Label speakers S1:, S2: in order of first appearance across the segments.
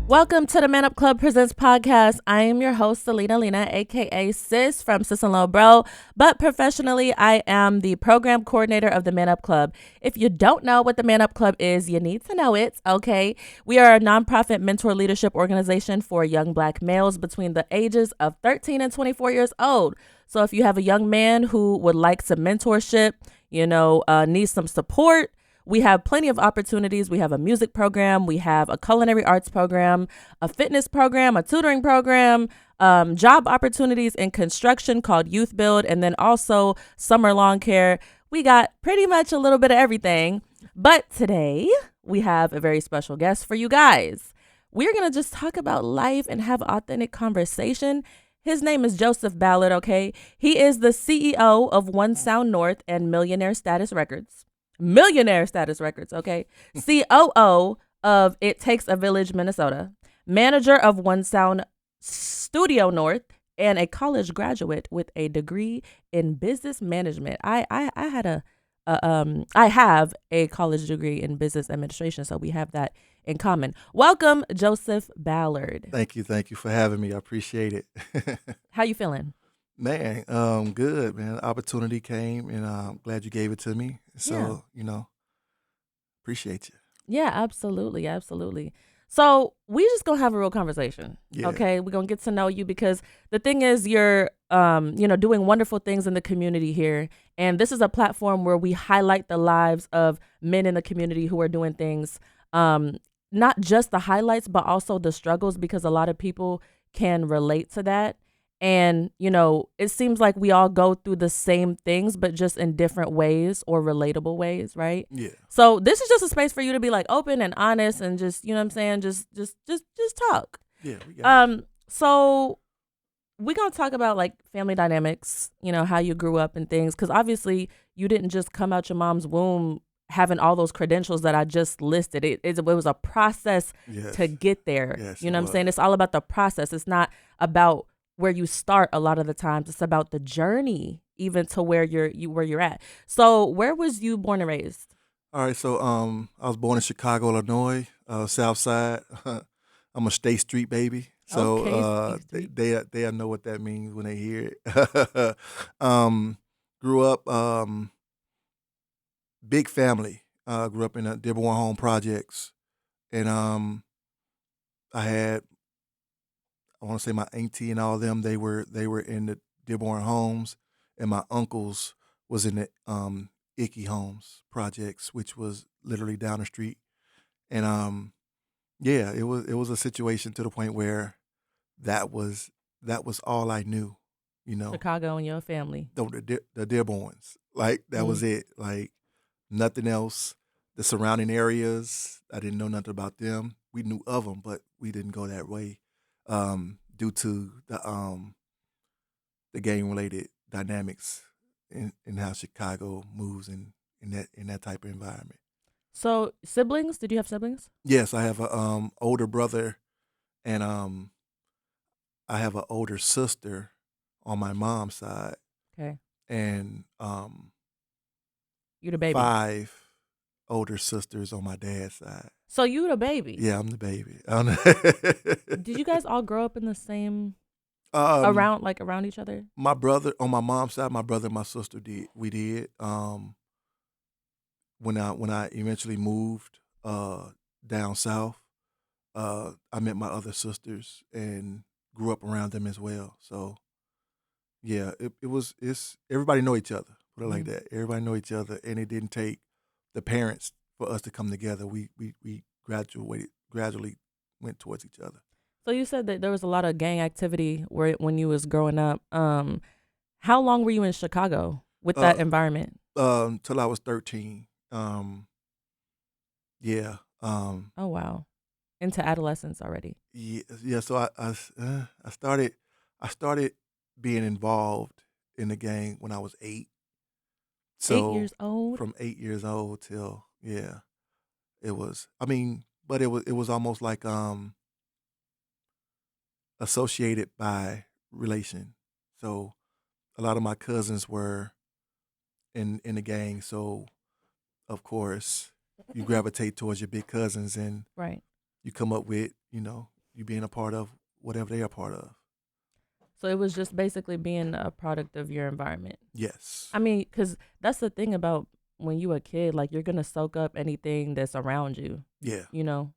S1: Welcome to the Man Up Club Presents podcast. I am your host, Celena Lena, aka Sis from Sis and Lil Bro, but professionally, I am the program coordinator of the Man Up Club. If you don't know what the Man Up Club is, you need to know it, okay? We are a nonprofit mentor leadership organization for young Black males between the ages of 13 and 24 years old. So if you have a young man who would like some mentorship, needs some support, we have plenty of opportunities. We have a music program. We have a culinary arts program, a fitness program, a tutoring program, job opportunities in construction called Youth Build, and then also summer lawn care. We got pretty much a little bit of everything. But today we have a very special guest for you guys. We're going to just talk about life and have authentic conversation. His name is Joseph Ballard, okay? He is the CEO of One Sound North and Millionaire Status Records. Okay? COO of It Takes a Village, Minnesota, manager of One Sound Studio North, and a college graduate with a degree in business management. I have a college degree in business administration, so we have that in common. Welcome, Joseph Ballard.
S2: Thank you for having me. I appreciate it.
S1: How you feeling?
S2: Man, good, man. Opportunity came, and I'm glad you gave it to me. So, appreciate you.
S1: Yeah, absolutely. So we just gonna have a real conversation.
S2: Yeah.
S1: Okay. We're gonna get to know you because the thing is you're doing wonderful things in the community here. And this is a platform where we highlight the lives of men in the community who are doing things, not just the highlights, but also the struggles, because a lot of people can relate to that. And, it seems like we all go through the same things, but just in different ways or relatable ways, right?
S2: Yeah.
S1: So this is just a space for you to be like open and honest and just, just talk.
S2: Yeah, we got it.
S1: So we're going to talk about like family dynamics, how you grew up and things. Cause obviously you didn't just come out your mom's womb having all those credentials that I just listed. It was a process to get there.
S2: Yes,
S1: You know what I'm saying? It's all about the process. It's not about where you start a lot of the times. It's about the journey even to where you're at. So where was you born and raised?
S2: All right, so I was born in Chicago, Illinois, South Side. I'm a State Street baby. So
S1: Okay, State Street.
S2: they know what that means when they hear it. Grew up big family. Grew up in the Dearborn Home Projects. And I want to say my auntie and all of them, they were in the Dearborn Homes, and my uncles was in the Icky Homes Projects, which was literally down the street. And it was a situation to the point where that was all I knew,
S1: Chicago and your family.
S2: the Dearborns. Like that was it. Like nothing else. The surrounding areas, I didn't know nothing about them. We knew of them, but we didn't go that way. Due to the gang related dynamics in how Chicago moves in that type of environment.
S1: So siblings? Did you have siblings?
S2: Yes, I have a older brother, and I have an older sister on my mom's side,
S1: Okay.
S2: and
S1: You the baby.
S2: 5 older sisters on my dad's side.
S1: So you the baby.
S2: Yeah, I'm the baby.
S1: Did you guys all grow up in the same
S2: um,
S1: around each other?
S2: my brother on my mom's side, my brother and my sister did. We did. When I eventually moved down south, I met my other sisters and grew up around them as well. So yeah, it's everybody know each other. Put it like that. Everybody know each other, and it didn't take the parents for us to come together. We gradually went towards each other.
S1: So you said that there was a lot of gang activity when you was growing up. How long were you in Chicago with that environment?
S2: Till I was 13. Yeah.
S1: Oh wow, into adolescence already.
S2: Yeah. So I started being involved in the gang when I was 8.
S1: 8 years
S2: So
S1: old.
S2: from 8 years old till it was. I mean, but it was almost like associated by relation. So a lot of my cousins were in the gang. So of course you gravitate towards your big cousins, and
S1: Right.
S2: you come up with you being a part of whatever they are part of.
S1: So it was just basically being a product of your environment.
S2: Yes.
S1: I mean, because that's the thing about when you a kid, like you're gonna soak up anything that's around you.
S2: Yeah.
S1: You know,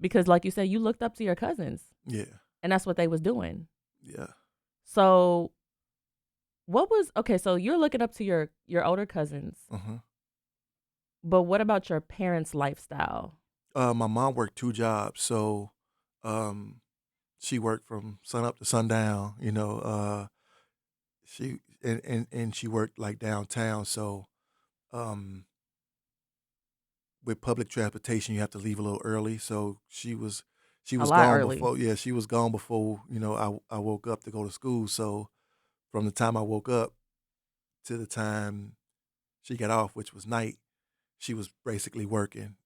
S1: because like you said, you looked up to your cousins,
S2: Yeah.
S1: and that's what they was doing.
S2: Yeah.
S1: So what was okay? So you're looking up to your older cousins,
S2: Uh-huh.
S1: but what about your parents' lifestyle?
S2: My mom worked 2 jobs, so um, she worked from sun up to sundown. She and she worked like downtown, so um, with public transportation, you have to leave a little early. So she
S1: A
S2: was
S1: lot
S2: gone
S1: early.
S2: before. Yeah, she was gone before I woke up to go to school. So from the time I woke up to the time she got off, which was night, she was basically working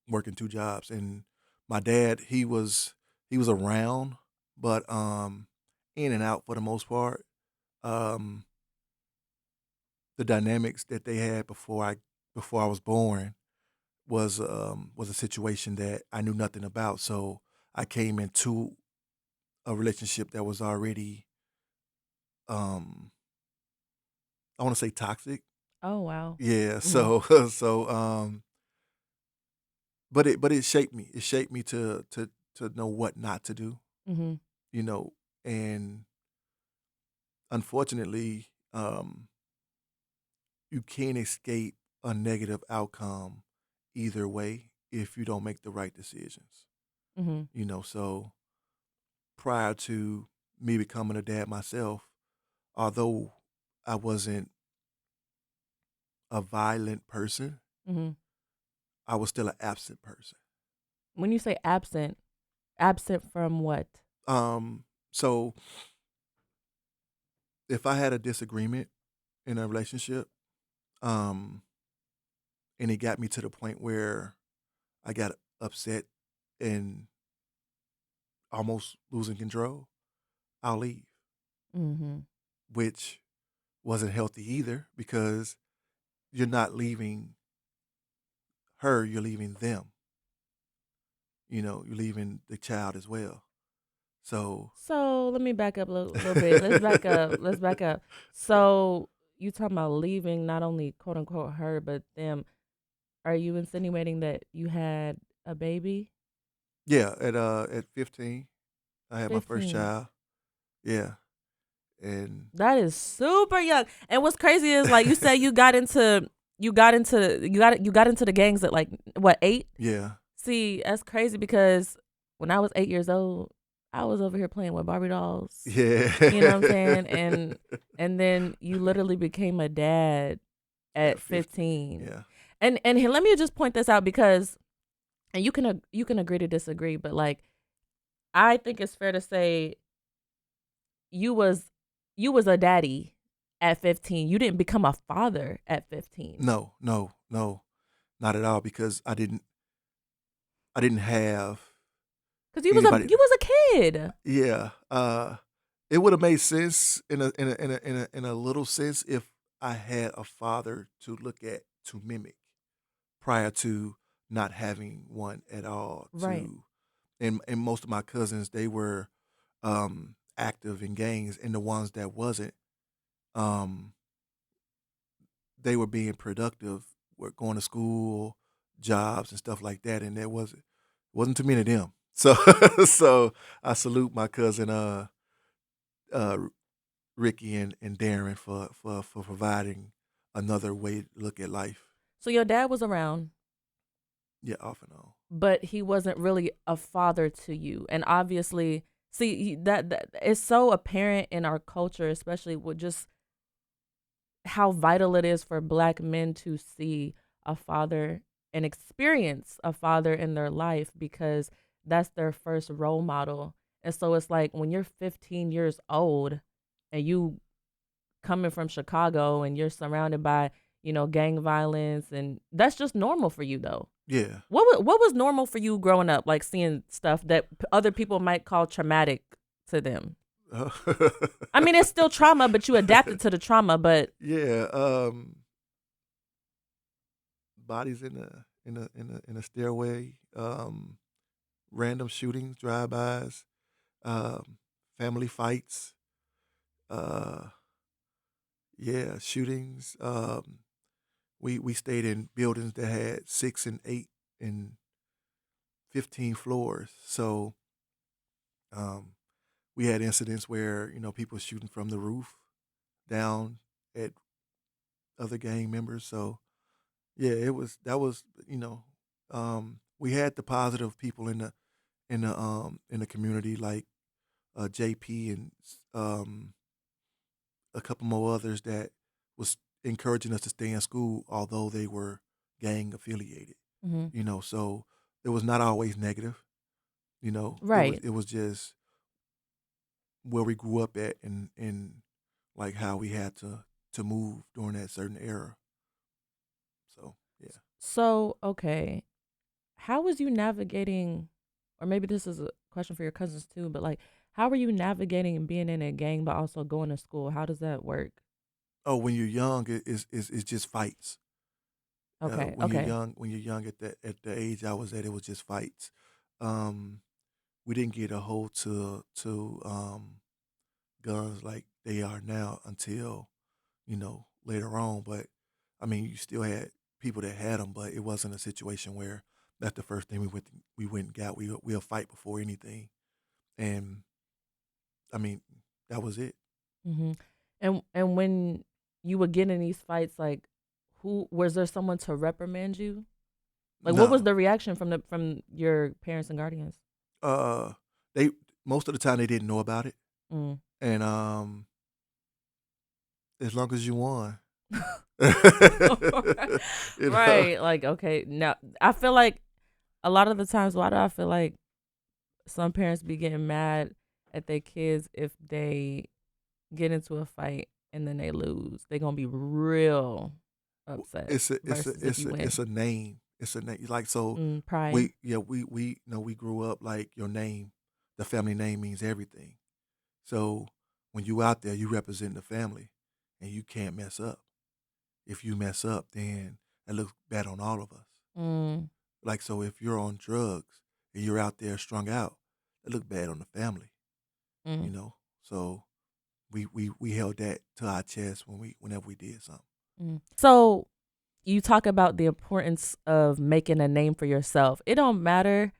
S2: 2 jobs. And my dad, he was around, but in and out for the most part. Um, the dynamics that they had before I was born was a situation that I knew nothing about. So I came into a relationship that was already, um, I want to say toxic.
S1: Oh wow.
S2: Yeah.
S1: Mhm.
S2: So but it shaped me. It shaped me to know what not to do.
S1: Mhm.
S2: You know, and unfortunately, you can't escape a negative outcome either way if you don't make the right decisions.
S1: Mhm.
S2: So prior to me becoming a dad myself, although I wasn't a violent person,
S1: Mhm.
S2: I was still an absent person.
S1: When you say absent, absent from what?
S2: So if I had a disagreement in a relationship, um, and it got me to the point where I got upset and almost losing control, I'll leave,
S1: Mhm.
S2: which wasn't healthy either because you're not leaving her, you're leaving them. You're leaving the child as well. So,
S1: So let me back up a little bit. Let's back up. Let's back up. So you talking about leaving not only quote unquote her but them? Are you insinuating that you had a baby?
S2: yeah, at 15, I had my first
S1: 15.
S2: child. Yeah, and
S1: That is super young. And what's crazy is like you say you got into the gangs at like what 8?
S2: yeah,
S1: See, that's crazy because when I was 8 years old, I was over here playing with Barbie dolls.
S2: yeah,
S1: You know what I'm saying? And then you literally became a dad
S2: at
S1: at
S2: 15.
S1: 15.
S2: Yeah,
S1: And let me just point this out because and you can agree to disagree, but like I think it's fair to say you was you was a daddy at 15. You didn't become a father at 15.
S2: no, no, no, not at all because I didn't have
S1: Cuz you was a
S2: anybody.
S1: you was a kid.
S2: Yeah, it would have made sense in a little sense if I had a father to look at to mimic prior to not having one at all.
S1: Right.
S2: And most of my cousins, they were active in gangs, and the ones that wasn't, um, they were being productive, were going to school, jobs and stuff like that, and there wasn't too many of them. So so I salute my cousin uh Ricky and Darren for providing another way to look at life.
S1: So your dad was around,
S2: Yeah, off and on.
S1: but he wasn't really a father to you. And obviously, see that it's so apparent in our culture, especially with just how vital it is for black men to see a father and experience a father in their life because that's their first role model. And so it's like when you're 15 years old and you coming from Chicago and you're surrounded by, gang violence and that's just normal for you though.
S2: Yeah.
S1: What was normal for you growing up like seeing stuff that other people might call traumatic to them? I mean, it's still trauma, but you adapted to the trauma, but
S2: Yeah. Bodies in a stairway. random shootings, drive-bys, um, family fights, uh, yeah, shootings. We stayed in buildings that had 6 and 8 and 15 floors. So um, we had incidents where people shooting from the roof down at other gang members. So yeah, it was that was we had the positive people in the community like JP and um, a couple more others that was encouraging us to stay in school, although they were gang affiliated.
S1: Mm-hmm.
S2: So it was not always negative.
S1: Right.
S2: It was just where we grew up at and like how we had to move during that certain era. So yeah.
S1: So, okay. How was you navigating, or maybe this is a question for your cousins too, but like, how were you navigating being in a gang but also going to school? How does that work?
S2: Oh, when you're young, it's just fights.
S1: Okay. Okay.
S2: When you're young at the age I was at, it was just fights. Um, we didn't get a hold to guns like they are now until later on. But I mean, you still had people that had them, but it wasn't a situation where that's the first thing we went and got. We'll fight before anything, and I mean that was it.
S1: Mm-hmm. And when you would get in these fights, like, who was there someone to reprimand you? Like, what was
S2: No,
S1: the reaction from your parents and guardians?
S2: uh, they most of the time they didn't know about it,
S1: Mm.
S2: and as long as you won, you know.
S1: Right. Like, okay. Now, I feel like a lot of the times, why do I feel like some parents be getting mad at their kids if they get into a fight and then they lose? They're gonna be real upset versus if you
S2: It's
S1: win.
S2: a name. It's a name. Like so,
S1: Pride.
S2: we we grew up like your name, the family name means everything. So when you out there, you represent the family, and you can't mess up. If you mess up, then that looks bad on all of us.
S1: Mm,
S2: Like so, if you're on drugs and you're out there strung out, that look bad on the family.
S1: mm,
S2: You know. So we held that to our chest whenever we did something.
S1: So you talk about the importance of making a name for yourself. It don't matter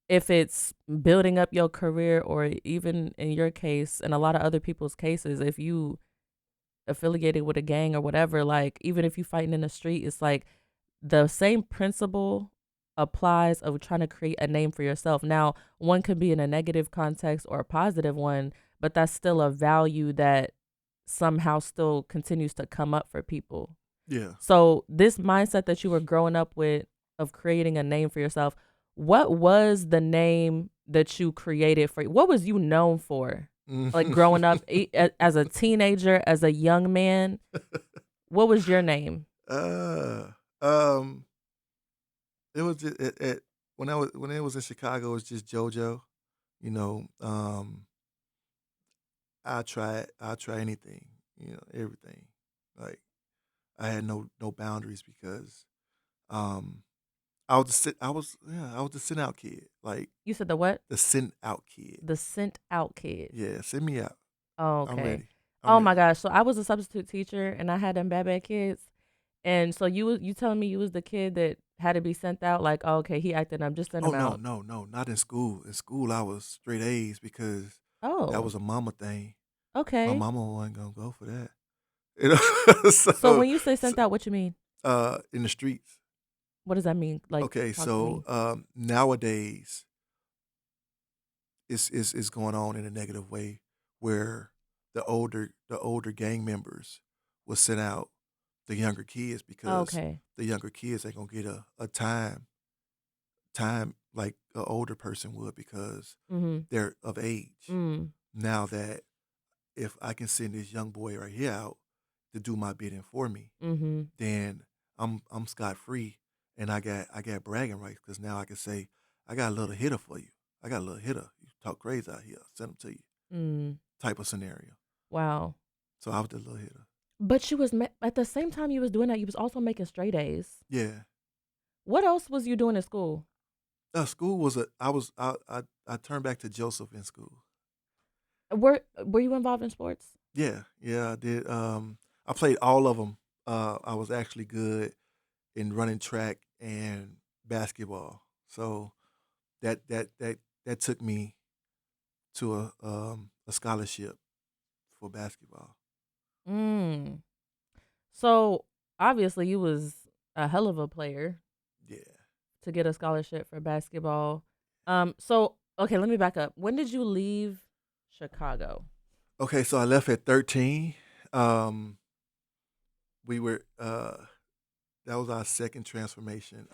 S1: if it's building up your career or even in your case and a lot of other people's cases, if you affiliated with a gang or whatever, like even if you fighting in the street, it's like the same principle applies of trying to create a name for yourself. Now, one could be in a negative context or a positive one, but that's still a value that somehow still continues to come up for people.
S2: Yeah.
S1: So, this mindset that you were growing up with of creating a name for yourself, what was the name that you created for? What was you known for? Like growing up as a teenager, as a young man, what was your name?
S2: uh, um, it was just when it was in Chicago, it was just JoJo. You know, I try anything. Everything. Like I had no boundaries because um I was the sent out kid. Like
S1: You said the what?
S2: the sent out kid.
S1: The sent out kid.
S2: Yeah, send me out.
S1: Oh,
S2: I'm
S1: okay.
S2: ready. I'm
S1: Oh my
S2: ready.
S1: gosh. So I was a substitute teacher and I had them bad kids. And so you telling me you was the kid that had to be sent out? Like, oh, okay, he acted up, just send
S2: Oh
S1: him
S2: no,
S1: out.
S2: no, no, not in school. In school I was straight A's because that
S1: Oh,
S2: was a mama thing. My
S1: okay.
S2: mama wasn't gonna go for that. You know,
S1: So
S2: so,
S1: when you say
S2: so
S1: sent out, what you mean?
S2: in the streets.
S1: What does that mean? Like,
S2: Okay,
S1: talk to
S2: so
S1: me.
S2: nowadays it's going on in a negative way where the older gang members will send out the younger kids because
S1: Okay.
S2: the younger kids ain't gonna get a time like an older person would because
S1: Mm-hmm.
S2: they're of age.
S1: Mm.
S2: Now that if I can send this young boy right here out to do my bidding for me,
S1: Mm-hmm.
S2: then I'm scot free, and I got bragging rights because now I can say I got a little hitter for you. I got a little hitter. You talk crazy out here, send them to you.
S1: Mm.
S2: Type of scenario.
S1: Wow.
S2: So I was the little hitter.
S1: But you was at the same time you was doing that, you was also making straight A's.
S2: Yeah.
S1: What else was you doing in school?
S2: School was I turned back to Joseph in school.
S1: Were you involved in sports?
S2: Yeah, yeah, I did. I played all of them. I was actually good in running track and basketball. So that took me to a scholarship for basketball.
S1: Mm. So obviously you was a hell of a player
S2: Yeah.
S1: to get a scholarship for basketball. So okay, let me back up. When did you leave Chicago?
S2: Okay, so I left at 13. Um, we were that was our second transformation.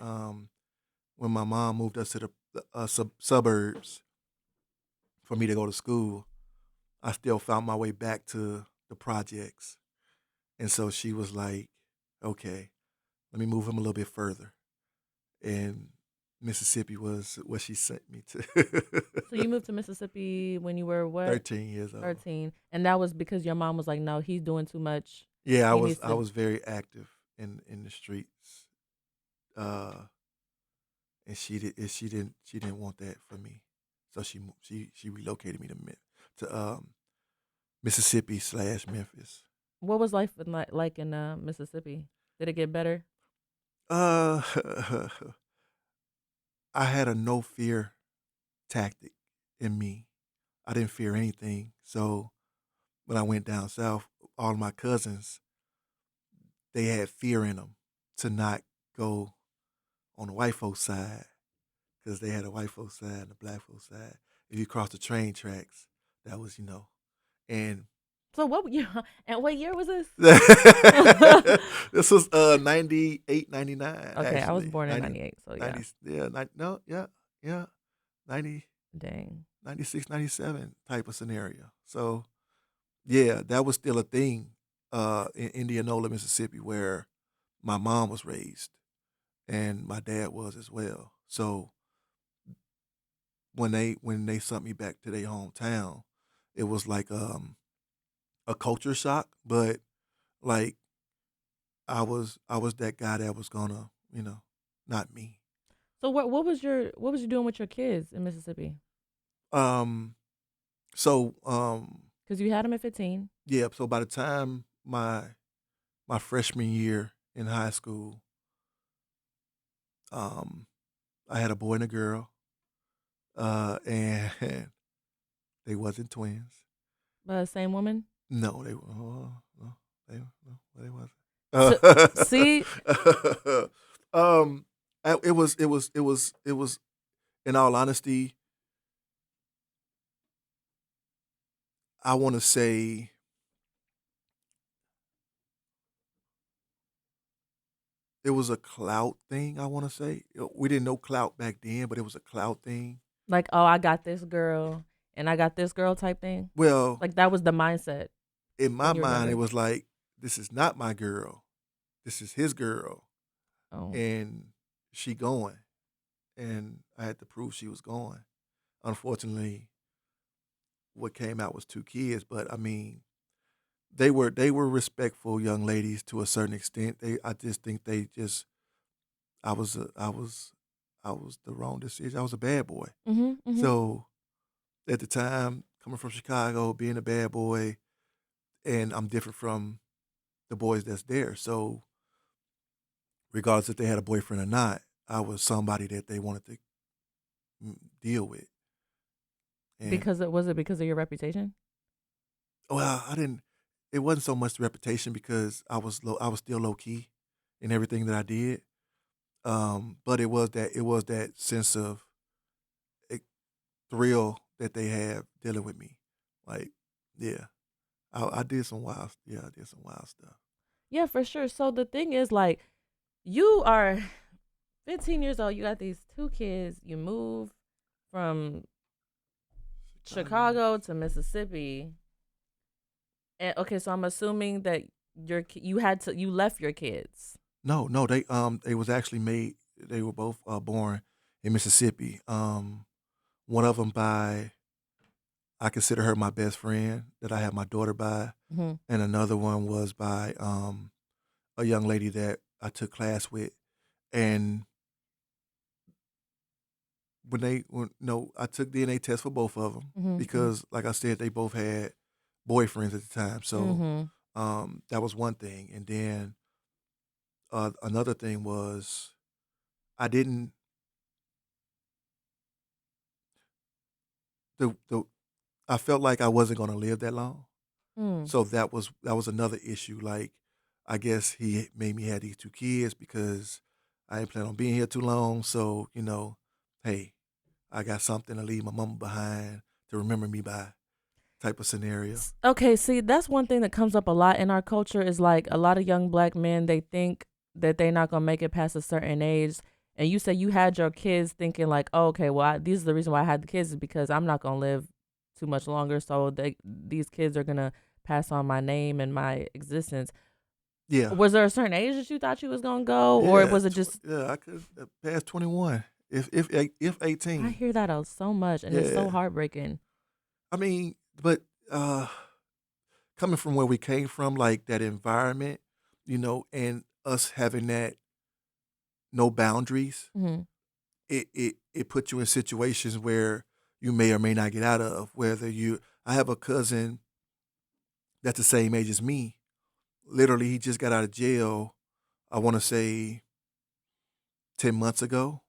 S2: When my mom moved us to the suburbs for me to go to school, I still found my way back to the projects, and so she was like, "Okay, let me move him a little bit further." And Mississippi was what she sent me to.
S1: So you moved to Mississippi when you were what?
S2: 13 years old.
S1: 13. And that was because your mom was like, "No, he's doing too much.
S2: Yeah, I
S1: He
S2: was
S1: needs
S2: I
S1: to."
S2: was very active in the streets, uh, and she didn't want that for me, so she relocated me to Mississippi/Memphis.
S1: What was life like in Mississippi? Did it get better?
S2: Uh, I had a no fear tactic in me. I didn't fear anything, so when I went down south, all of my cousins, they had fear in them to not go on the white folks side because they had a white folks side and a black folks side. If you cross the train tracks, that was and
S1: So what year and what year was this?
S2: this was 98, 99
S1: Okay, I was
S2: actually.
S1: born in
S2: 90,
S1: 98, so yeah.
S2: 90 yeah, no, yeah, 90,
S1: Dang.
S2: 96, 97 type of scenario. So yeah, that was still a thing in Indianola, Mississippi, where my mom was raised and my dad was as well. So when they sent me back to their hometown, it was like a culture shock, but like I was that guy that was gonna, not me.
S1: So what was you doing with your kids in Mississippi?
S2: Um so
S1: Cuz you had them at 15.
S2: yeah, so by the time my freshman year in high school, um I had a boy and a girl, and they wasn't twins.
S1: Same woman?
S2: No, they were. No, they wasn't.
S1: So see,
S2: Um, it was. In all honesty, I want to say it was a clout thing. I want to say we didn't know clout back then, but it was a clout thing.
S1: like, oh, I got this girl and I got this girl type thing.
S2: Well,
S1: Like that was the mindset
S2: in my
S1: when you were
S2: mind, it
S1: younger.
S2: was like this is not my girl. This is his girl,
S1: Oh.
S2: and she going, and I had to prove she was going. Unfortunately, what came out was two kids, but I mean, they were respectful young ladies to a certain extent. I just think they just I was the wrong decision. I was a bad boy.
S1: Mhm. Mhm.
S2: So at the time, coming from Chicago, being a bad boy, and I'm different from the boys that's there. So regardless if they had a boyfriend or not, I was somebody that they wanted to deal with. And
S1: Because it was it because of your reputation?
S2: well, I didn't. It wasn't so much the reputation because I was still low key in everything that I did. But it was that sense of eh, thrill that they have dealing with me. Like, yeah, I did some wild stuff.
S1: Yeah, for sure. So the thing is like you are 15 years old, you got these two kids, you move from
S2: Chicago.
S1: Chicago to Mississippi. And okay, so I'm assuming that you left your kids.
S2: No, no, they was actually made. They were both born in Mississippi. One of them by I consider her my best friend that I had my daughter by,
S1: Mhm.
S2: and another one was by a young lady that I took class with, and I took DNA tests for both of them
S1: Mm-hmm.
S2: because, like I said, they both had boyfriends at the time. So
S1: Mm-hmm.
S2: that was one thing, and then another thing was I didn't the I felt like I wasn't going to live that long.
S1: Mm.
S2: So that was another issue. Like, I guess he made me have these two kids because I ain't plan on being here too long. So hey, I got something to leave my mama behind to remember me by, type of scenario.
S1: Okay, see, that's one thing that comes up a lot in our culture is like a lot of young black men, they think that they're not gonna make it past a certain age. And you say you had your kids thinking like, oh, okay, well, these are the reason why I had the kids is because I'm not gonna live too much longer. So these kids are gonna pass on my name and my existence.
S2: Yeah,
S1: Was there a certain age that you thought you was gonna go, or
S2: yeah,
S1: was it just?
S2: yeah. I could pass 21 if
S1: I
S2: 18.
S1: hear that so much, and it's so
S2: Yeah,
S1: heartbreaking.
S2: I mean, but uh, coming from where we came from, like that environment, and us having that no boundaries,
S1: Hmm.
S2: it puts you in situations where you may or may not get out of. I have a cousin that's the same age as me. Literally, he just got out of jail. I want to say 10 months ago.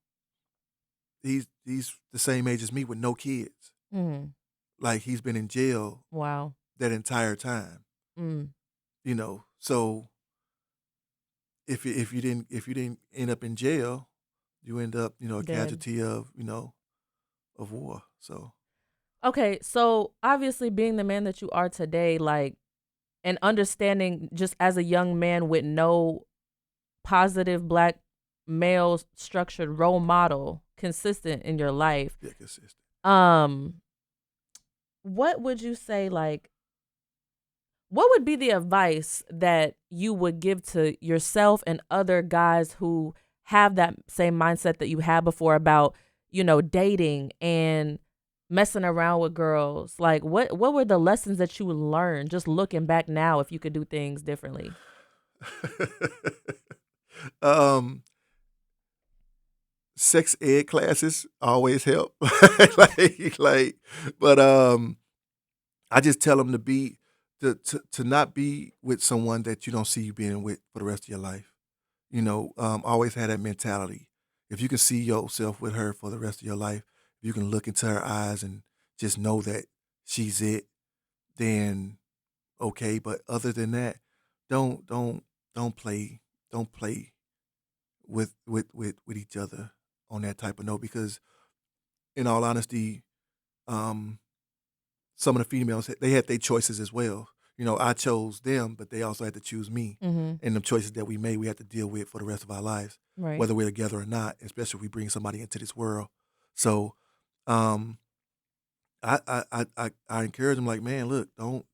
S2: He's the same age as me with no kids.
S1: Hmm.
S2: Like, he's been in jail
S1: Wow.
S2: that entire time.
S1: Mm.
S2: So if you didn't end up in jail, you end up a
S1: Dead.
S2: casualty of war. So
S1: Okay, so obviously being the man that you are today, like, and understanding just as a young man with no positive black male structured role model consistent in your life,
S2: yeah, consistent.
S1: um, what would you say, like, what would be the advice that you would give to yourself and other guys who have that same mindset that you had before about, dating and messing around with girls? Like, what were the lessons that you learned just looking back now if you could do things differently?
S2: um, Sex ed classes always help. like, but I just tell them to not be with someone that you don't see you being with for the rest of your life. Always have that mentality. If you can see yourself with her for the rest of your life, if you can look into her eyes and just know that she's it, then okay. But other than that, don't don't don't play don't play with each other on that type of note, because in all honesty, um, some of the females, they had their choices as well. I chose them, but they also had to choose me.
S1: Mm-hmm.
S2: And the choices that we made, we have to deal with for the rest of our lives,
S1: Right.
S2: whether we're together or not, especially if we bring somebody into this world. So, um, I encourage them, like, man, look, don't.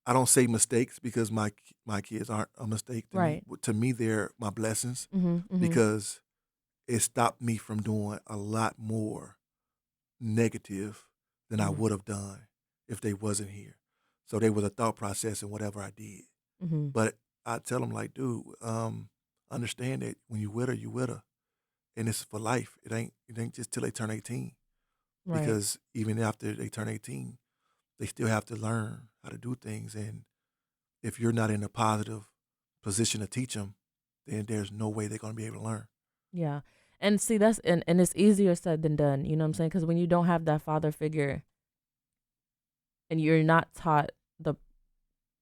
S2: I don't say mistakes because my kids aren't a mistake to me.
S1: Right.
S2: To me, they're my blessings,
S1: Mm-hmm. Mm-hmm.
S2: because it stopped me from doing a lot more negative than I
S1: Mm-hmm.
S2: would have done if they wasn't here. So there was a thought process in whatever I did.
S1: Mm-hmm.
S2: But I tell them, like, dude, understand that when you with her, you with her, and it's for life. It ain't just till they turn 18.
S1: Right.
S2: Because even after they turn 18, they still have to learn how to do things. And if you're not in a positive position to teach them, then there's no way they're going to be able to learn.
S1: Yeah. And see, and it's easier said than done. You know what I'm saying? Because when you don't have that father figure and you're not taught the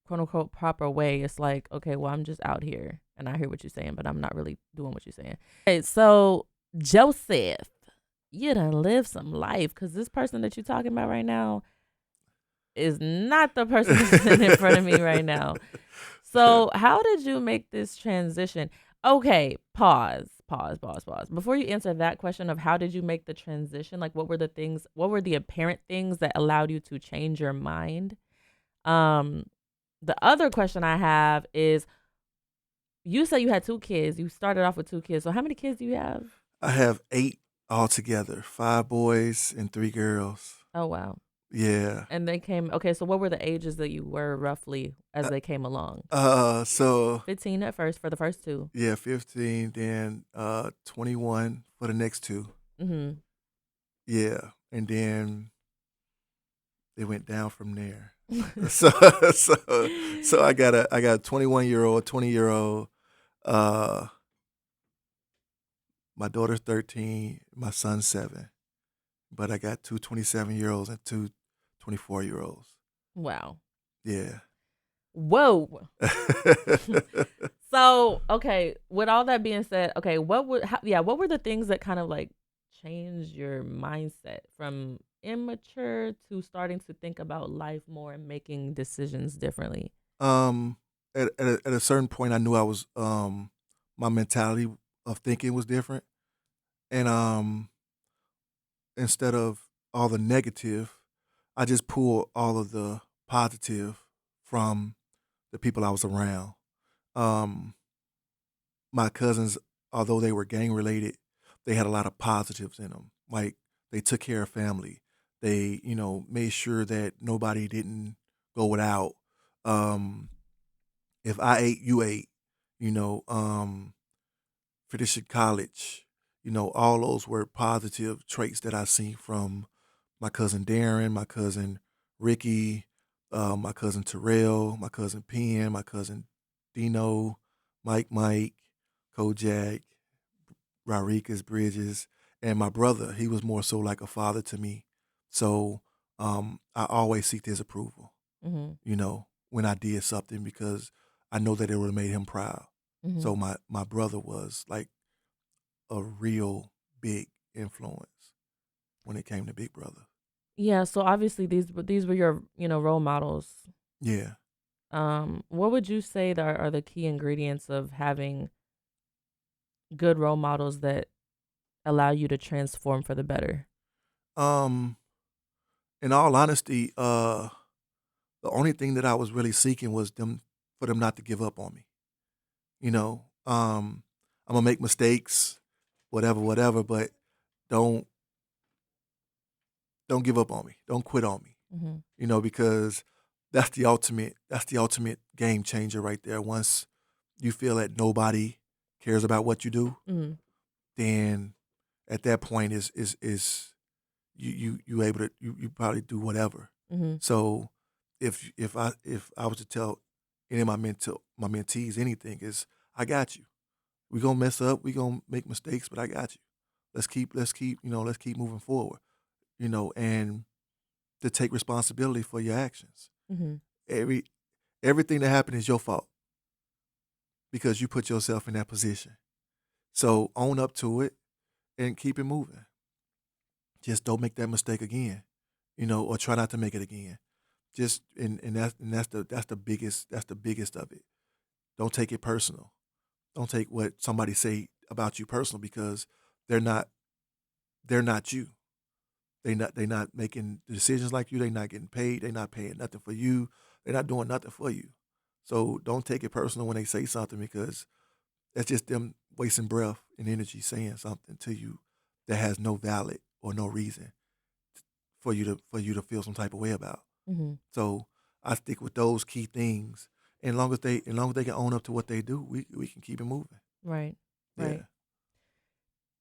S1: quote unquote proper way, it's like, okay, well, I'm just out here and I hear what you're saying, but I'm not really doing what you're saying. Okay, so Joseph, you done lived some life because this person that you're talking about right now is not the person that's sitting in front of me right now. So, how did you make this transition? Okay, pause, pause, pause, pause. Before you answer that question of how did you make the transition, like what were the apparent things that allowed you to change your mind? Um, the other question I have is you say you had two kids. You started off with two kids. So, how many kids do you have?
S2: I have 8 altogether, 5 boys and 3 girls.
S1: Oh, wow.
S2: Yeah.
S1: And they came, okay, so what were the ages that you were roughly as
S2: Uh,
S1: they came along?
S2: so
S1: 15 at first for the first two.
S2: yeah, 15, then 21 for the next two.
S1: Mm-hmm.
S2: Yeah, and then it went down from there. So so so I got a 21-year-old, 20-year-old. Uh, my daughter's 13, my son's 7. But I got two 27-year-olds and two 24-year-olds.
S1: Wow.
S2: Yeah.
S1: Whoa. So, okay, with all that being said, okay, what were the things that kind of like changed your mindset from immature to starting to think about life more and making decisions differently?
S2: um, at a certain point, I knew I was my mentality of thinking was different, and instead of all the negative, I just pulled all of the positive from the people I was around. Um, my cousins, although they were gang related, they had a lot of positives in them. Like they took care of family. They, made sure that nobody didn't go without. Um, if I ate, you ate. You know, finishing college. All those were positive traits that I seen from my cousin Darren, my cousin Ricky, my cousin Terrell, my cousin Penn, my cousin Dino, Mike, Kojak, Rodriguez Bridges, and my brother. He was more so like a father to me. So I always seek his approval,
S1: Mm-hmm.
S2: when I did something because I know that it would have made him proud.
S1: Mm-hmm.
S2: So my brother was like a real big influence when it came to Big Brother.
S1: Yeah, so obviously these were your, role models.
S2: Yeah.
S1: What would you say that are the key ingredients of having good role models that allow you to transform for the better?
S2: Um, in all honesty, the only thing that I was really seeking was them for them not to give up on me. I'm gonna make mistakes, whatever, but don't don't give up on me. Don't quit on me.
S1: Mm-hmm.
S2: Because that's the ultimate game changer right there. Once you feel that nobody cares about what you do,
S1: Mm-hmm.
S2: then at that point is you able to you probably do whatever.
S1: Mm-hmm.
S2: So if I was to tell any of my mentees anything is I got you. We gonna mess up, we gonna make mistakes, but I got you. Let's keep moving forward. And to take responsibility for your actions.
S1: Mm-hmm.
S2: Every everything that happened is your fault because you put yourself in that position. So own up to it and keep it moving. Just don't make that mistake again, or try not to make it again. Just and that's the biggest of it. Don't take it personal. Don't take what somebody say about you personal because they're not they're not you. They not making decisions like you. They not getting paid. They not paying nothing for you. They're not doing nothing for you. So don't take it personal when they say something because that's just them wasting breath and energy saying something to you that has no valid or no reason for you to feel some type of way about.
S1: Mm-hmm.
S2: So I stick with those key things. And as long as they can own up to what they do, we can keep it moving.
S1: Right. Right.
S2: Yeah.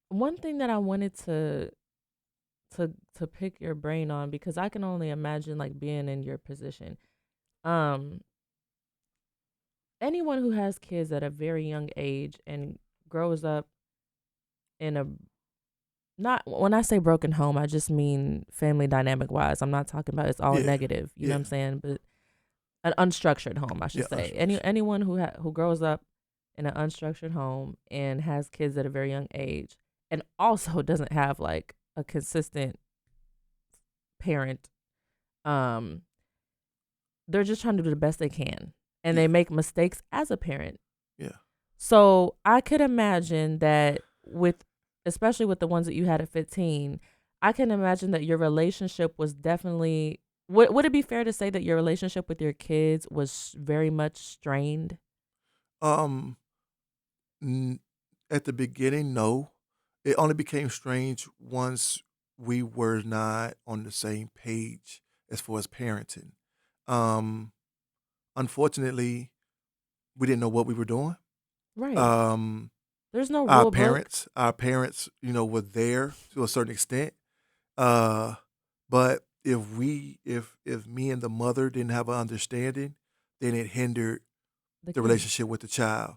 S1: One thing that I wanted to pick your brain on, because I can only imagine like being in your position. Um, Anyone who has kids at a very young age and grows up in a, not, when I say broken home, I just mean family dynamic wise. I'm not talking about it's all
S2: Yeah.
S1: negative, you know what I'm
S2: Yeah.
S1: saying? But an unstructured home, I should
S2: Yeah.
S1: say.
S2: Unstructured.
S1: Anyone who grows up in an unstructured home and has kids at a very young age and also doesn't have like a consistent parent, um they're just trying to do the best they can and they
S2: Yeah.
S1: make mistakes as a parent.
S2: Yeah.
S1: So I could imagine that with, especially with the ones that you had at 15, I can imagine that your relationship was definitely, would it be fair to say that your relationship with your kids was very much strained?
S2: Um. n- at the beginning, no. It only became strange once we were not on the same page as far as parenting. Um. Unfortunately, we didn't know what we were doing.
S1: Right.
S2: Um.
S1: There's no rule book.
S2: Our parents, were there to a certain extent. Uh, but if me and the mother didn't have an understanding, then it hindered
S1: The
S2: the
S1: kid.
S2: relationship with the child.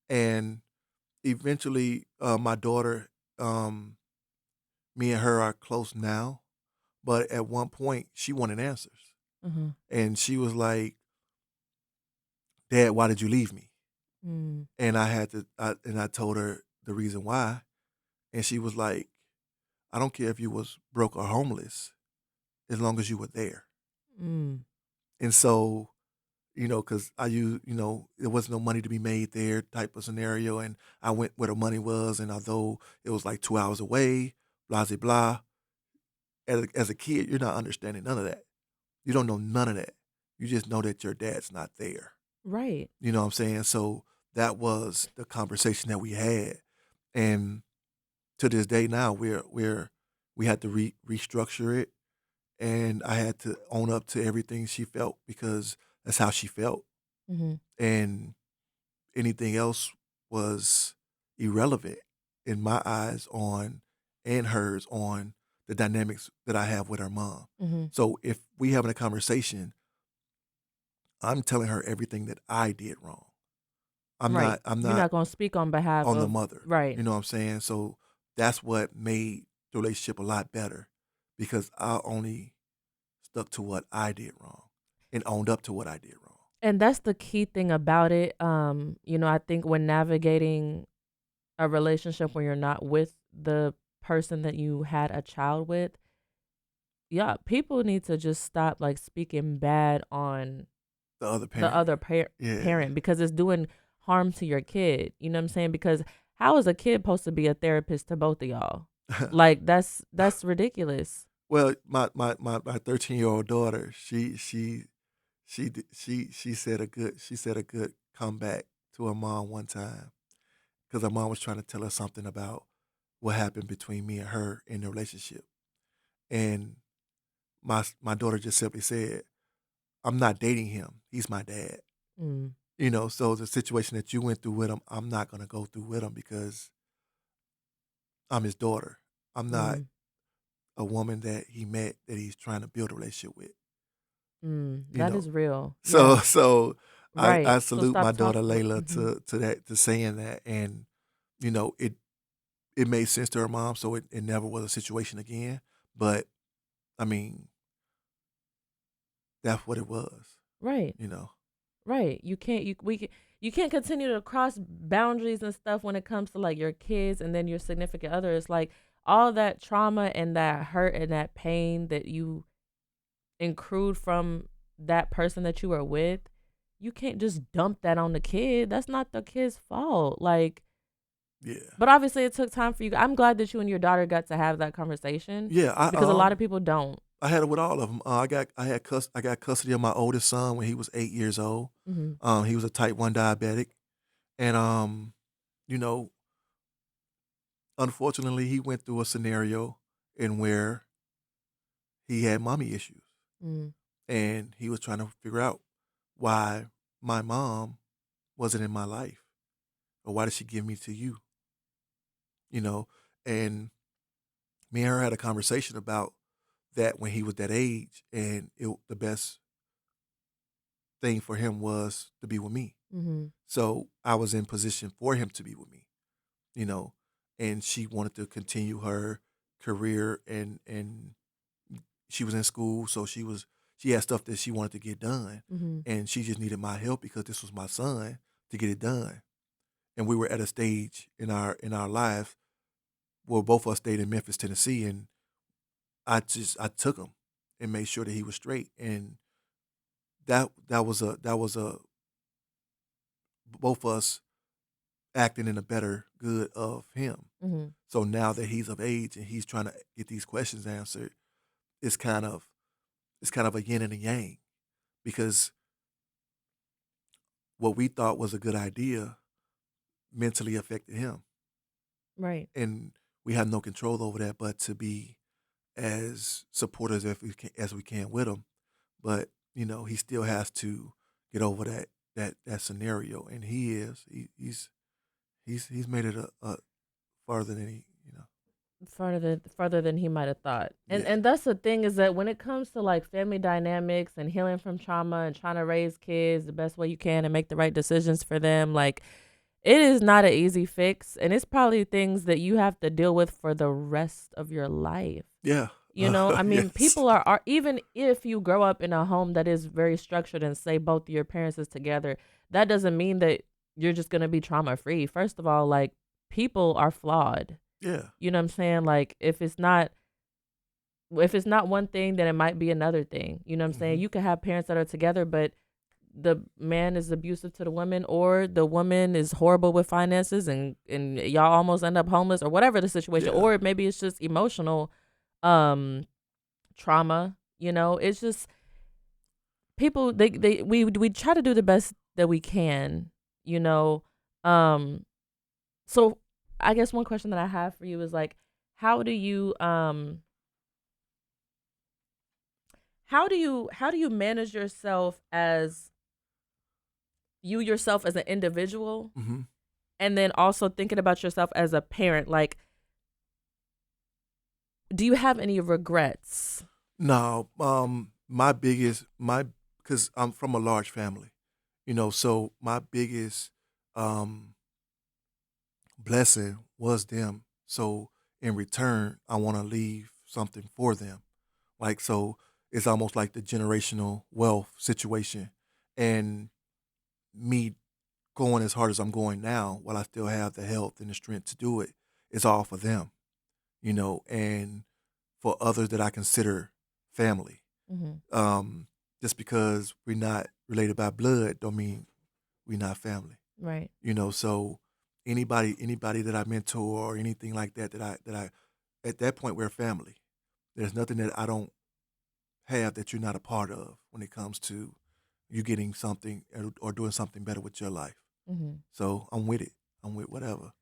S2: And eventually, my daughter, um, me and her are close now. But at one point, she wanted answers,
S1: Mm-hmm.
S2: and she was like, "Dad, why did you leave me?"
S1: Mm.
S2: And I told her the reason why, and she was like, "I don't care if you was broke or homeless, as long as you were there."
S1: Mm.
S2: And so, because there was no money to be made there, type of scenario, and I went where the money was, and although it was like 2 hours away, blah blah blah. As a kid, you're not understanding none of that. You don't know none of that. You just know that your dad's not there.
S1: Right.
S2: You know what I'm saying? So that was the conversation that we had, and to this day now we had to restructure it, and I had to own up to everything she felt because that's how she felt,
S1: Mm-hmm.
S2: and anything else was irrelevant in my eyes on and hers on the dynamics that I have with her mom.
S1: Mm-hmm.
S2: So if we having a conversation, I'm telling her everything that I did wrong. I'm
S1: Right.
S2: not I'm
S1: You're
S2: not
S1: not gonna speak on behalf
S2: on the
S1: of.
S2: mother.
S1: Right.
S2: You know what I'm saying? So that's what made the relationship a lot better because I only stuck to what I did wrong and owned up to what I did wrong.
S1: And that's the key thing about it. I think when navigating a relationship when you're not with the person that you had a child with, yeah, people need to just stop like speaking bad on
S2: The other
S1: the
S2: parent.
S1: other
S2: Yeah.
S1: parent because it's doing harm to your kid. You know what I'm saying? Because how is a kid supposed to be a therapist to both of y'all? Like that's ridiculous.
S2: Well, my 13-year-old daughter, she said a good comeback to her mom one time because her mom was trying to tell her something about what happened between me and her in the relationship, and my daughter just simply said, "I'm not dating him. He's my dad."
S1: Mm,
S2: So the situation that you went through with him, I'm not gonna go through with him because I'm his daughter. I'm not
S1: mm,
S2: a woman that he met that he's trying to build a relationship with.
S1: mm.
S2: You
S1: That
S2: know,
S1: is real.
S2: so
S1: Yeah.
S2: so I
S1: Right.
S2: I
S1: So
S2: salute
S1: stop
S2: my daughter
S1: talking.
S2: Layla
S1: Mm-hmm.
S2: to saying that, and it made sense to her mom, so it never was a situation again. But I mean, that's what it was.
S1: Right.
S2: You know.
S1: Right. You can't continue to cross boundaries and stuff when it comes to like your kids and then your significant other. It's like all that trauma and that hurt and that pain that you accrued from that person that you were with. You can't just dump that on the kid. That's not the kid's fault. Like,
S2: Yeah.
S1: but obviously it took time for you. I'm glad that you and your daughter got to have that conversation
S2: Yeah.
S1: because a lot of people don't.
S2: I had it with all of them. I got custody of my oldest son when he was 8 years old.
S1: Mhm.
S2: He was a type 1 diabetic, and you know, unfortunately, he went through a scenario in where he had mommy issues,
S1: Mhm.
S2: and he was trying to figure out why my mom wasn't in my life, or why did she give me to you, you know? And me and her had a conversation about that when he was that age, and the best thing for him was to be with me.
S1: Mhm.
S2: So I was in position for him to be with me, you know, and she wanted to continue her career, and she was in school, so she had stuff that she wanted to get done,
S1: Mhm.
S2: and she just needed my help because this was my son to get it done. And we were at a stage in our lives where both of us stayed in Memphis, Tennessee, and I took him and made sure that he was straight, and that was a both of us acting in a better good of him.
S1: Mhm.
S2: So now that he's of age and he's trying to get these questions answered, it's kind of it's kind of a yin and a yang because what we thought was a good idea mentally affected him,
S1: Right.
S2: and we have no control over that but to be as supporters as we can with him. But he still has to get over that scenario, and he is he's made it a farther than
S1: further than he might have thought. And
S2: yeah.
S1: and that's the thing, is that when it comes to like family dynamics and healing from trauma and trying to raise kids the best way you can and make the right decisions for them, like, it is not an easy fix, and it's probably things that you have to deal with for the rest of your life.
S2: Yeah.
S1: I mean,
S2: Yes.
S1: people are even if you grow up in a home that is very structured and say both of your parents is together, that doesn't mean that you're just going to be trauma free. First of all, like, people are flawed.
S2: Yeah.
S1: You know what I'm saying? Like, if it's not one thing, then it might be another thing. You know what I'm saying?
S2: Mhm.
S1: You could have parents that are together, but the man is abusive to the woman, or the woman is horrible with finances, and y'all almost end up homeless, or whatever the situation,
S2: Yeah.
S1: or maybe it's just emotional um trauma. It's just people, we try to do the best that we can, you know. Um so I guess one question that I have for you is, like, how do you how do you manage yourself as an individual,
S2: Mhm.
S1: and then also thinking about yourself as a parent? Like, do you have any regrets?
S2: No, my biggest my because I'm from a large family, so my biggest um blessing was them. So in return, I want to leave something for them. Like, so it's almost like the generational wealth situation, and me going as hard as I'm going now, while I still have the health and the strength to do it, is all for them, and for others that I consider family.
S1: Mhm.
S2: Um, just because we're not related by blood don't mean we're not family.
S1: Right.
S2: So anybody that I mentor or anything like that I at that point we're family. There's nothing that I don't have that you're not a part of when it comes to you getting something or doing something better with your life.
S1: Mhm.
S2: So I'm with it. I'm with whatever.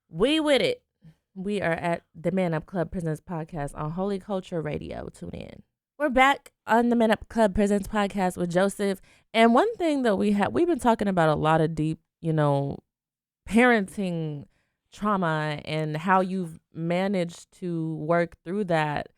S1: We with it. We are at the Man Up Club Presents podcast on Holy Culture Radio. Tune in. We're back on the Man Up Club Presents podcast with Joseph. And one thing that we've been talking about a lot of deep, parenting trauma and how you've managed to work through that,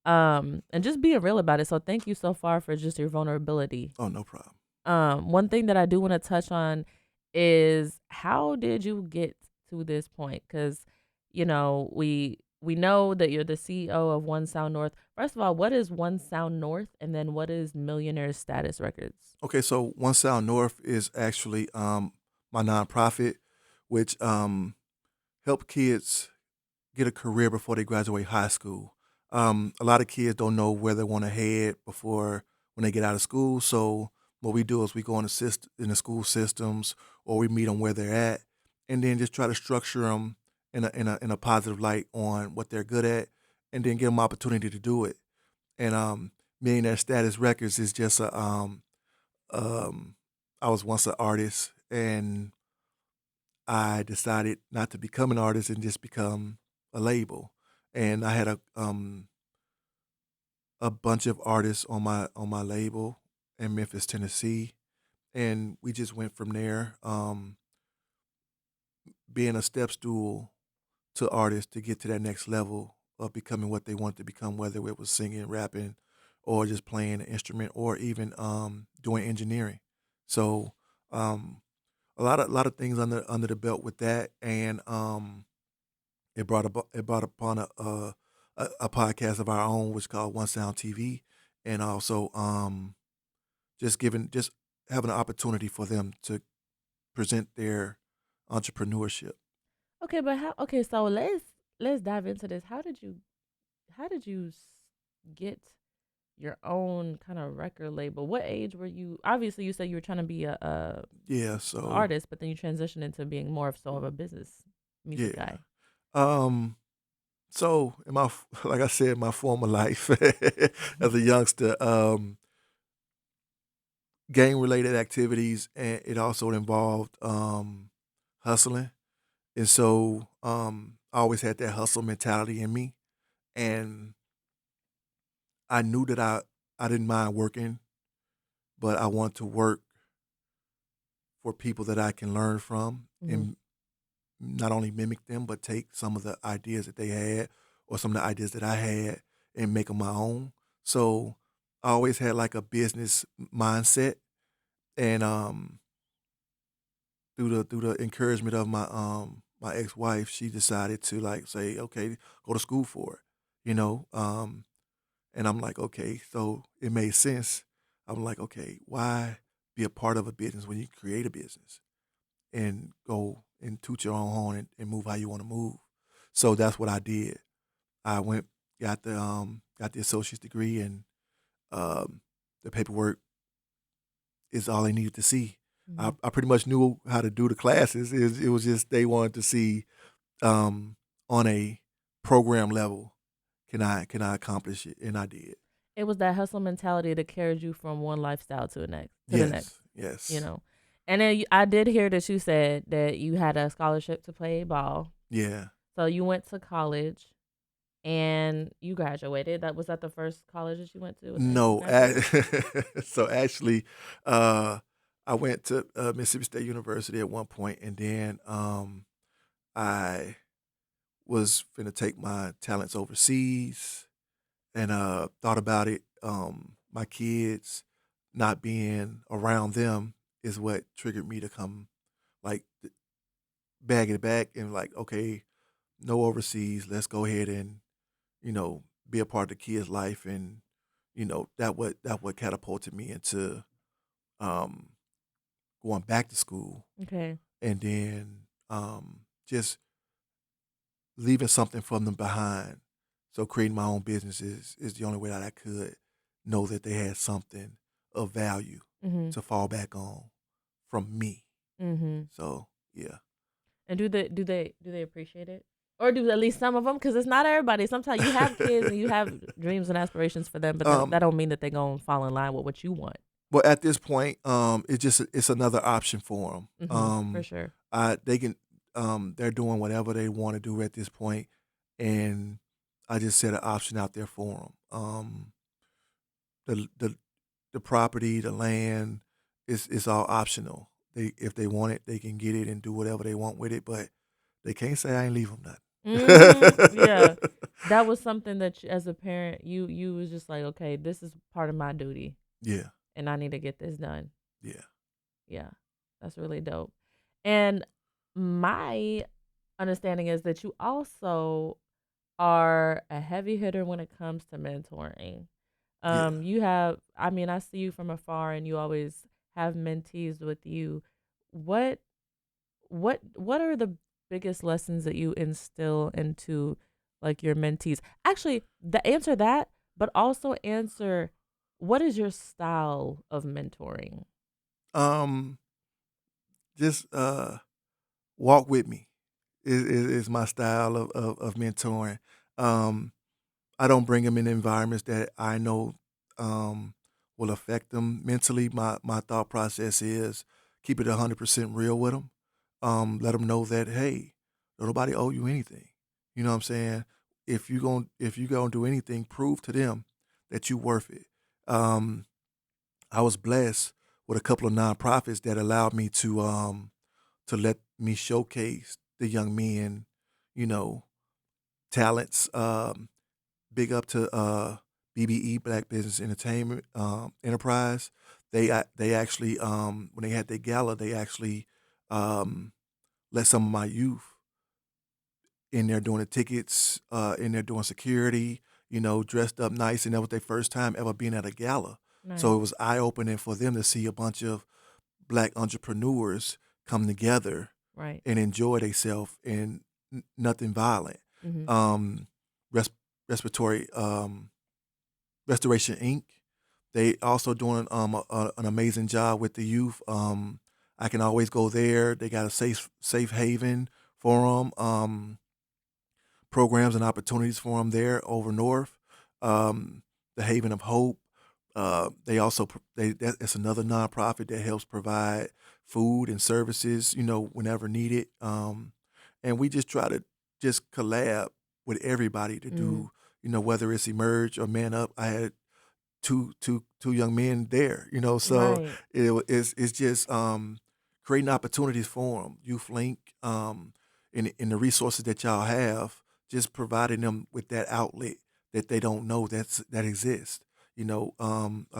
S1: and just being real about it. So thank you so far for just your vulnerability.
S2: Oh, no problem.
S1: One thing that I do want to touch on is, how did you get to this point? Because, we know that you're the CEO of One Sound North. First of all, what is One Sound North, and then what is Millionaire Status Records?
S2: Okay, so One Sound North is actually my nonprofit, which help kids get a career before they graduate high school. A lot of kids don't know where they want to head before when they get out of school. So what we do is we go in the school systems, or we meet them where they're at, and then just try to structure them in a positive light on what they're good at, and then give them opportunity to do it. And Millionaire Status Records is just um, I was once an artist, and I decided not to become an artist and just become a label. And I had a bunch of artists on my label in Memphis, Tennessee, and we just went from there, being a step stool to artists to get to that next level of becoming what they want to become, whether it was singing, rapping, or just playing an instrument, or even doing engineering. So um, a lot of things under the belt with that, and it brought upon a podcast of our own, which is called One Sound TV, and also just having an opportunity for them to present their entrepreneurship.
S1: Okay, but how? Okay, so let's dive into this. How did you get your own kind of record label? What age were you? Obviously, you said you were trying to be a
S2: Yeah, so
S1: artist, but then you transitioned into being more of a business music
S2: yeah.
S1: guy.
S2: Um so in my like I said, my former life as a youngster, gang related activities, and it also involved hustling. And so I always had that hustle mentality in me, and I knew that I didn't mind working, but I want to work for people that I can learn from
S1: Hmm.
S2: and not only mimic them, but take some of the ideas that they had or some of the ideas that I had and make them my own. So I always had like a business mindset, and through the encouragement of my ex wife, she decided to like say, okay, go to school for it, and I'm like, okay, so it made sense. I'm like, okay, why be a part of a business when you create a business and go and toot your own horn and move how you want to move? So that's what I did. I went, got the associate's degree, and um, the paperwork is all they needed to see.
S1: Mhm.
S2: I pretty much knew how to do the classes. It was just they wanted to see um, on a program level, can I accomplish it, and I did.
S1: It was that hustle mentality that carried you from one lifestyle to the next,
S2: Yes,
S1: you
S2: yes,
S1: know. And then I did hear that you said that you had a scholarship to play ball.
S2: yeah.
S1: So you went to college and you graduated. That was that the first college that you went to and you
S2: No,
S1: graduated?
S2: so actually, uh, I went to Mississippi State University at one point, and then I was finna take my talents overseas, and thought about it. My kids not being around them is what triggered me to come, like, bag it back and like, okay, no overseas. Let's go ahead and be a part of the kid's life, and that what catapulted me into um, going back to school,
S1: Okay.
S2: and then just leaving something for them behind. So creating my own business is the only way that I could know that they had something of value
S1: Mhm.
S2: to fall back on from me.
S1: Mhm.
S2: So yeah.
S1: And do they appreciate it? Or do at least some of them? Because it's not everybody. Sometimes you have kids and you have dreams and aspirations for them, but that
S2: um,
S1: don't mean that they're gonna fall in line with what you want.
S2: but at this point, it's another option for them.
S1: For sure.
S2: They can they're doing whatever they want to do at this point, and I just set an option out there for them. The property, the land, is all optional. If they want it, they can get it and do whatever they want with it, but they can't say I ain't leave them
S1: Yeah,
S2: nothing.
S1: that was something that as a parent, you was just like, okay, this is part of my duty,
S2: Yeah,
S1: and I need to get this done.
S2: yeah,
S1: Yeah, that's really dope. And my understanding is that you also are a heavy hitter when it comes to mentoring.
S2: yeah.
S1: You have, I mean, I see you from afar, and you always have mentees with you. What what are the biggest lessons that you instill into like your mentees? Actually, the answer that, but also answer what is your style of mentoring?
S2: Um, just walk with me is my style of mentoring. Um, I don't bring them in environments that I know um, will affect them mentally. My thought process is keep it 100% real with them. Let them know that, hey, don't nobody owe you anything. You know what I'm saying? If you gonna do anything, prove to them that you worth it. Um, I was blessed with a couple of nonprofits that allowed me to let me showcase the young men, you know, talents. Big up to BBE, Black Business Entertainment Enterprise. They actually when they had their gala, they actually um, let some of my youth in there doing the tickets, in there doing security, dressed up nice, and that was their first time ever being at a gala. So
S1: Nice.
S2: it was eye opening for them to see a bunch of black entrepreneurs come together
S1: Right.
S2: and enjoy themselves and nothing violent.
S1: Mhm.
S2: Um, res- respiratory Restoration Inc. They also doing an amazing job with the youth. I can always go there. They got a safe haven for them. Programs and opportunities for them there over north. The Haven of Hope. They also it's another nonprofit that helps provide food and services, whenever needed. And we just try to just collab with everybody to
S1: Mhm.
S2: do, whether it's Emerge or Man Up. I had two young men there, so
S1: Right.
S2: it's just creating opportunities for them. Youth Link, in the resources that y'all have, just providing them with that outlet that they don't know that exists. A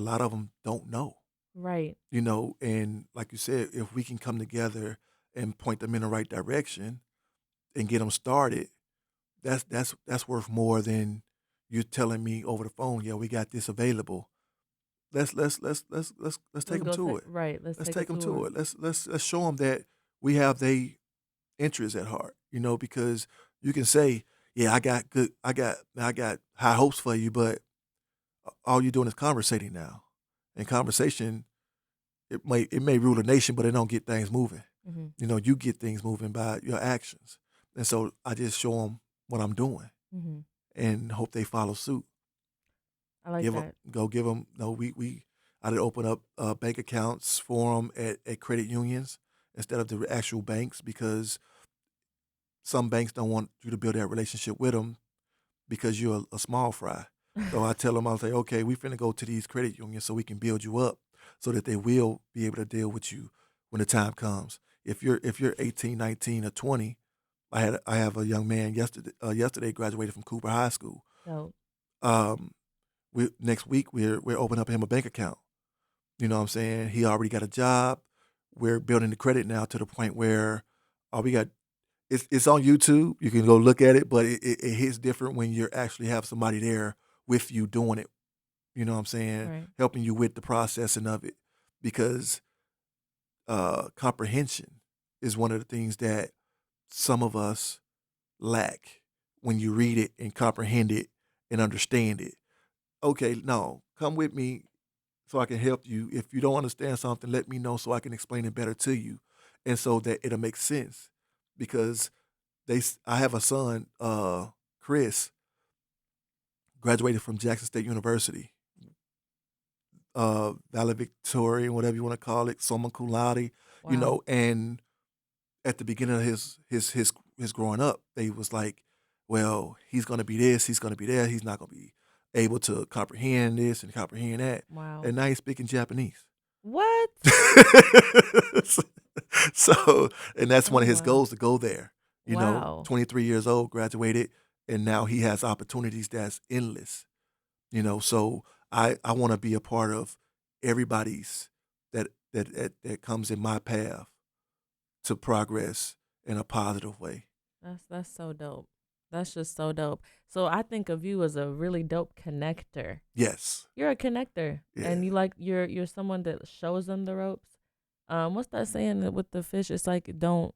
S2: lot of them don't know.
S1: Right.
S2: And like you said, if we can come together and point them in the right direction and get them started, that's worth more than you telling me over the phone. Yeah, we got this available. Let's take
S1: Let's
S2: them
S1: go
S2: to
S1: take
S2: it.
S1: right. Let's
S2: Let's
S1: take a
S2: take them to
S1: tour.
S2: it. Let's show them that we have their interests at heart. Because you can say, yeah, I got high hopes for you, but all you're doing is conversating now, and conversation it may rule a nation, but it don't get things moving.
S1: Mm-hmm.
S2: You get things moving by your actions, and so I just show them what I'm doing
S1: Mm-hmm.
S2: and hope they follow suit.
S1: I like that.
S2: Give them. No, I did open up bank accounts for them at credit unions instead of the actual banks, because some banks don't want you to build that relationship with them because you're a small fry. So I tell them, I'll say, okay, we finna go to these credit unions so we can build you up so that they will be able to deal with you when the time comes. If you're 18, 19, or 20, I have a young man yesterday graduated from Cooper High School.
S1: So
S2: Um, next week we're opening up him a bank account. You know what I'm saying? He already got a job. We're building the credit now to the point where we got it's on YouTube. You can go look at it, but it hits different when you actually have somebody there with you doing it. You know what I'm saying?
S1: right.
S2: Helping you with the processing of it, because comprehension is one of the things that some of us lack when you read it and comprehend it and understand it. Okay, no, come with me so I can help you. If you don't understand something, let me know so I can explain it better to you, and so that it'll make sense. Because I have a son, Chris, graduated from Jackson State University, valedictorian, whatever you want to call it, summa cum laude,
S1: Wow.
S2: and at the beginning of his growing up, they was like, well, he's gonna be this, he's gonna be that, he's not gonna be able to comprehend this and comprehend that,
S1: Wow.
S2: and now he's speaking Japanese.
S1: What?
S2: So, and that's one
S1: Oh
S2: of his
S1: wow.
S2: goals, to go there.
S1: Wow.
S2: 23 years old, graduated, and now he has opportunities that's endless. So I want to be a part of everybody's that comes in my path to progress in a positive way.
S1: That's so dope. That's just so dope. So I think of you as a really dope connector.
S2: Yes.
S1: You're a connector,
S2: Yeah.
S1: and you're someone that shows them the ropes. What's that saying with the fish? It's like don't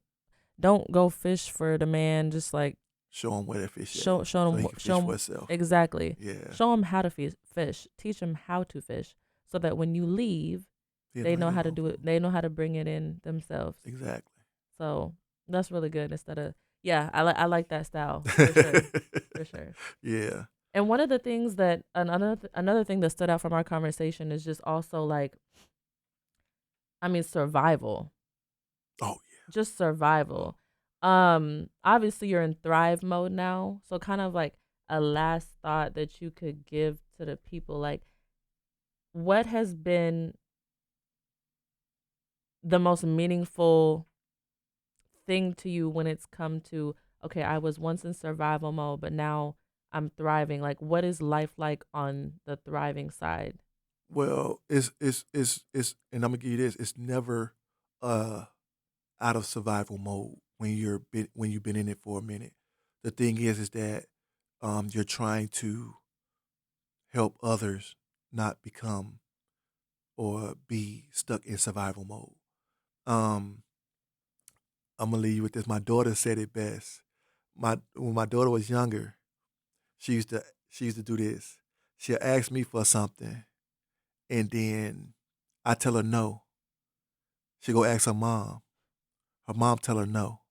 S1: go fish for the man. Just like
S2: Show him where that fish at,
S1: show
S2: so
S1: them
S2: he can
S1: show
S2: fish for
S1: them
S2: himself.
S1: exactly.
S2: Yeah.
S1: Show them how to fish. Teach them how to fish, so that when you leave,
S2: He
S1: they
S2: know how
S1: know
S2: to
S1: how
S2: get
S1: to
S2: home
S1: do
S2: from
S1: it. They know how to bring it in themselves.
S2: Exactly.
S1: So that's really good. Instead of yeah, I like that style for sure, for sure.
S2: Yeah.
S1: And one of the things that another thing that stood out from our conversation is just also like, I mean, survival,
S2: Oh
S1: just
S2: yeah. Oh.
S1: survival. Obviously you're in thrive mode now, so kind of like a last thought that you could give to the people, like what has been the most meaningful thing to you when it's come to, okay, I was once in survival mode, but now I'm thriving. Like, what is life like on the thriving side?
S2: Well, and I'm gonna give you this. It's never uh out of survival mode when you've been in it for a minute. The thing is that you're trying to help others not become or be stuck in survival mode. Um, I'm gonna leave you with this. My daughter said it best. When my daughter was younger, she used to do this. She'll ask me for something, and then I tell her no. She go ask her mom. Her mom tell her no.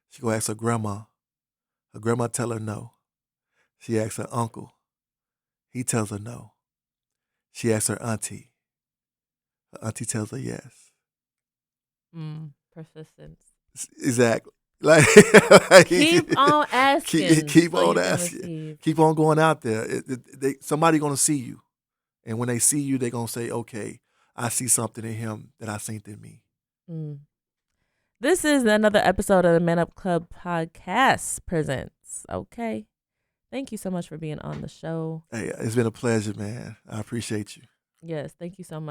S2: She go ask her grandma. Her grandma tell her no. She asks her uncle. He tells her no. She asks her auntie. Her auntie tells her yes.
S1: Persistence.
S2: Exactly. Like,
S1: Keep on asking
S2: keep
S1: so
S2: on
S1: you can
S2: asking.
S1: receive.
S2: Keep on going out there. Somebody gonna see you, and when they see you, they gonna say, "Okay, I see something in him that I seen in me."
S1: Mm. This is another episode of the Men Up Club podcast presents. Okay. Thank you so much for being on the show.
S2: Hey, it's been a pleasure, man. I appreciate you.
S1: Yes, thank you so much.